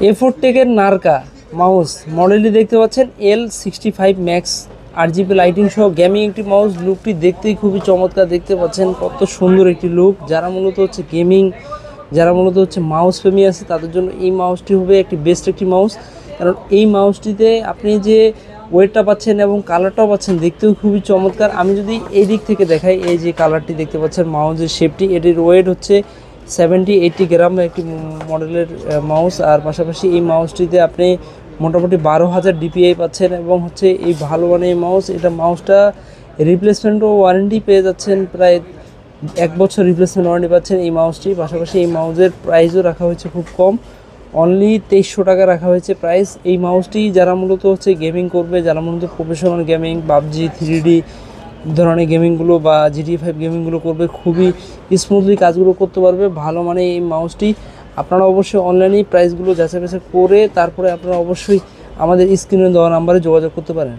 এফোরটেকের নারকা mouse মডেলটি দেখতে পাচ্ছেন L65 Max, 8GB লাইটিং সহ গেমিং একটি মাউস। লুকটি দেখতেই খুবই চমৎকার, দেখতে পাচ্ছেন কত সুন্দর একটি লুক। যারা মূলত হচ্ছে গেমিং, যারা মূলত হচ্ছে মাউস প্রেমী আছে, তাদের জন্য এই মাউসটি হবে একটি বেস্ট একটি মাউস। কারণ এই মাউসটিতে আপনি যে ওয়েটটা পাচ্ছেন এবং কালারটাও পাচ্ছেন, দেখতেও খুবই চমৎকার। আমি যদি এই দিক থেকে দেখাই, এই যে কালারটি দেখতে পাচ্ছেন, মাউসের শেপটি, এটির ওয়েট হচ্ছে 70-80 গ্রাম একটি মডেলের মাউস। আর পাশাপাশি এই মাউসটিতে আপনি মোটামুটি 12,000 DPI পাচ্ছেন এবং হচ্ছে এই ভালো মানের মাউস। এটা মাউসটা রিপ্লেসমেন্ট ও ওয়ারেন্টি পেয়ে যাচ্ছেন, প্রায় 1 বছর রিপ্লেসমেন্ট ওয়ারেন্টি পাচ্ছেন এই মাউসটি। পাশাপাশি এই মাউসের প্রাইসও রাখা হয়েছে খুব কম, অনলি 2300 টাকা রাখা হয়েছে প্রাইস। এই মাউসটি যারা মূলত হচ্ছে গেমিং করবে, যারা মূলত প্রফেশনাল গেমিং, পাবজি 3D ধরনের গেমিংগুলো বা GTA 5 গেমিংগুলো করবে, খুবই স্মুথলি কাজগুলো করতে পারবে ভালো মানে এই মাউসটি। আপনারা অবশ্যই অনলাইনে প্রাইসগুলো যাচাই বাছাই করে তারপরে আপনারা অবশ্যই আমাদের স্ক্রিনে দেওয়া নাম্বারে যোগাযোগ করতে পারেন।